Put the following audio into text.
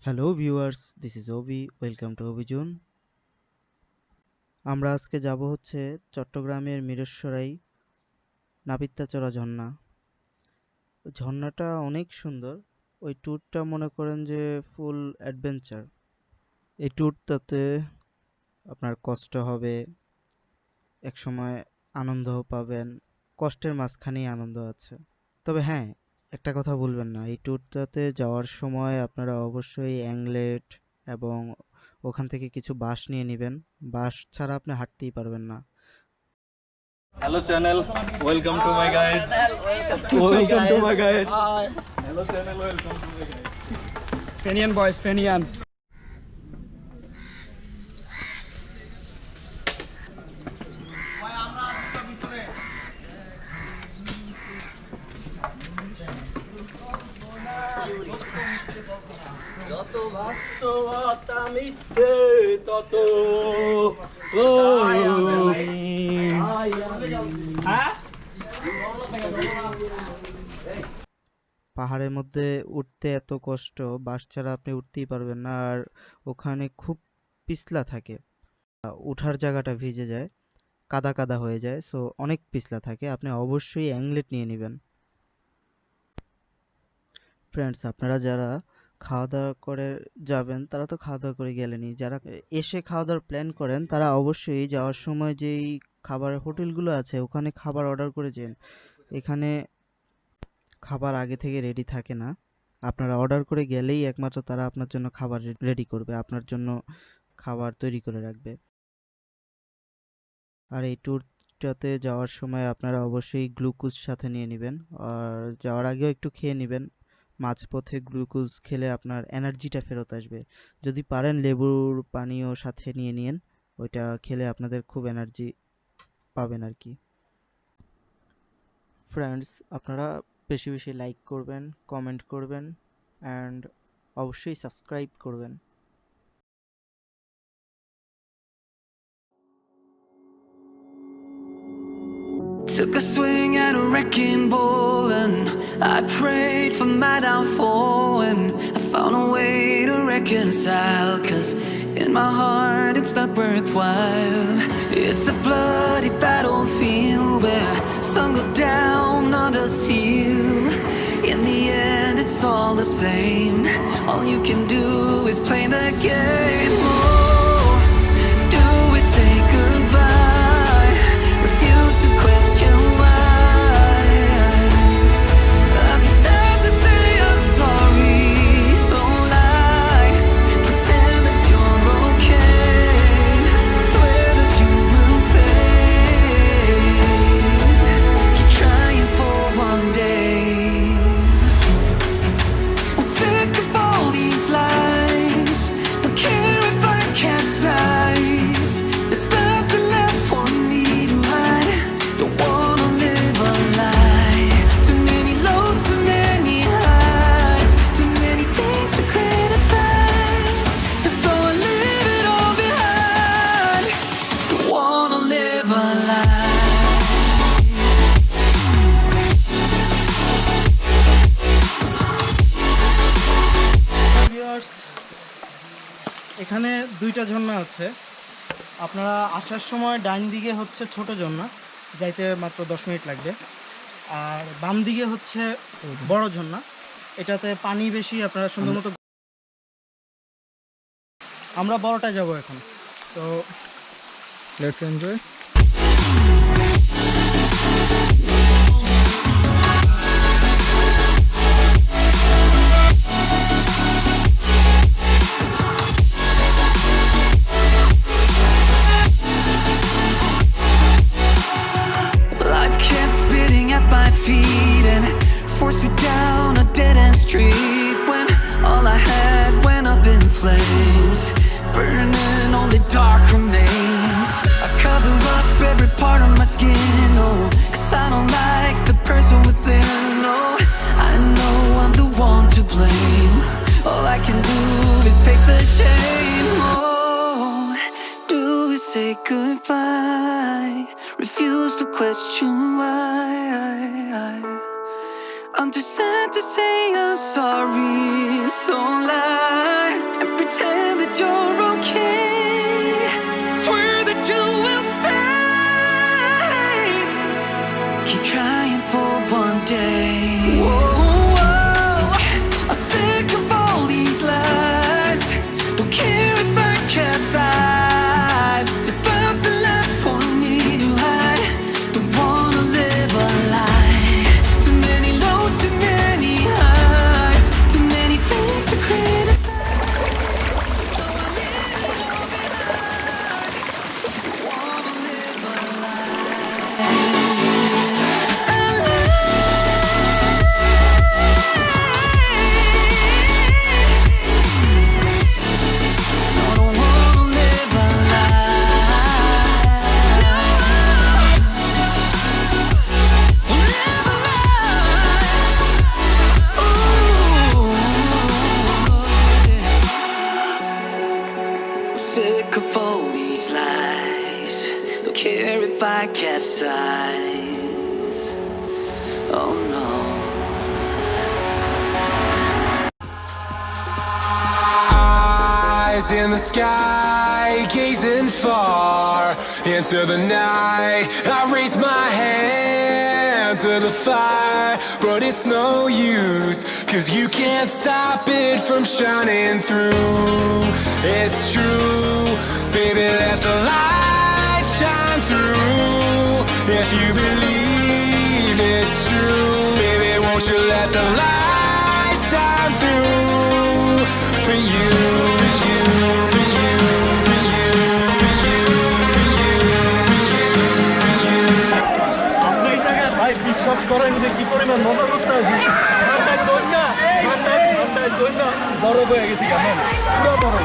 Hello viewers, this is OB. Welcome to OB zone. আমরা আজকে যাব হচ্ছে চট্টগ্রামের মিরসরাই নাপিত্তাচড়া ঝর্ণা। ঝর্ণাটা অনেক সুন্দর। ওই ট্যুরটা মনে করেন যে ফুল অ্যাডভেঞ্চার। এই ট্যুরটাতে আপনার কষ্ট হবে, একসময় আনন্দও পাবেন। কষ্টের মাঝখানেই আনন্দ আছে। তবে হ্যাঁ, একটা কথা ভুলবেন না, এই ট্যুরটাতে যাওয়ার সময় আপনারা অবশ্যই অ্যাংলেট এবং ওখান থেকে কিছু বাঁশ নিয়ে নেবেন। বাঁশ ছাড়া আপনি হাঁটতেই পারবেন না। Hello channel, welcome to my guys. Welcome to my guys. Hello channel, welcome to my guys. Fenian boys, Fenian. যত বাস্তবতা মিথ্যে তত পাহাড়ের মধ্যে উঠতে এত কষ্ট, বাঁশ ছাড়া আপনি উঠতেই পারবেন না। আর ওখানে খুব পিছলা থাকে, উঠার জায়গাটা ভিজে যায়, কাদা কাদা হয়ে যায়, সো অনেক পিছলা থাকে। আপনি অবশ্যই অ্যাংলেট নিয়ে নেবেন। ফ্রেন্ডস, আপনারা যারা খাওয়া দাওয়া করে যাবেন তারা তো খাওয়া দাওয়া করে গেলেনই। যারা এসে খাওয়া দাওয়ার প্ল্যান করেন তারা অবশ্যই যাওয়ার সময় যেই খাবারের হোটেলগুলো আছে ওখানে খাবার অর্ডার করে যান। এখানে খাবার আগে থেকে রেডি থাকে না, আপনারা অর্ডার করে গেলেই একমাত্র তারা আপনার জন্য খাবার রেডি করবে, আপনার জন্য খাবার তৈরি করে রাখবে। আর এই ট্যুরটাতে যাওয়ার সময় আপনারা অবশ্যই গ্লুকোজ সাথে নিয়ে নেবেন, আর যাওয়ার আগেও একটু খেয়ে নেবেন। মাঝপথে গ্লুকোজ খেলে আপনার এনার্জিটা ফেরত আসবে। যদি পারেন লেবুর পানিও সাথে নিয়ে নিন, ওইটা খেলে আপনাদের খুব এনার্জি পাবেন আর কি। ফ্রেন্ডস, আপনারা বেশি বেশি লাইক করবেন, কমেন্ট করবেন, অ্যান্ড অবশ্যই সাবস্ক্রাইব করবেন। Took a swing at a wrecking ball and I prayed for my downfall, and I found a way to reconcile, 'cause in my heart it's not worthwhile. It's a bloody battlefield where some go down, others heal. In the end it's all the same. All you can do is play the game. Oh, do we say goodbye? Refuse to question why. I'm sad to say I'm sorry, so lie. Pretend that you're okay. Swear that you will stay. Keep trying for one day. I'm sick of all these lies. Don't care if I capsize. There's nothing left for me to hide. Don't wanna live a lie. Too many lows, too many highs. Too many things to criticize. And so I leave it all behind. Don't wanna live a lie. Viewers, এখানে দুইটা ঝর্ণা আছে। আপনারা আসার সময় ডাইন দিকে হচ্ছে ছোট ঝর্ণা, যাইতে মাত্র 10 মিনিট লাগবে। আর বাম দিকে হচ্ছে বড় ঝর্ণা, এটাতে পানি বেশি, আপনারা সুন্দর মতো। আমরা বড়টা যাব এখন, তো Let's enjoy. Life kept spitting at my feet and forced me down a dead-end street, when all I had went up in flames, burning only dark remains. I cover up every part of my skin, oh, 'cause I don't like the person within. Oh, I know I'm the one to blame. All I can do is take the shame. Oh, do we say goodbye? Refuse to question why. I'm condescend to say I'm sorry. So lie and pretend that you're okay. Swear that you will stay. Keep trying for one day. Whoa, I'm sick of all these lies. Don't care if I capsize. There's nothing left for me to hide. Don't wanna live a lie. Too many lows, too many highs. Too many things to criticize. So I live it all behind. Wanna live a lie. Sick of all these lies. Don't care if I capsize. Oh no. Eyes in the sky, gazing far into the night. I raise my hand to the fire, but it's no use, 'cause you can't stop it from shining through. It's true, baby, let the light shine through. If you believe it's true, baby, won't you let the light shine through for you, for you, for you, for you, for you, for you, for you, for you. আমরা এই জায়গায় ভাই বিশ্বাস করেন যে কি পরিমাণ মজা করতে আসি। ঠান্ডায় বরফ হয়ে গেছি কেমন পুরো বরফ।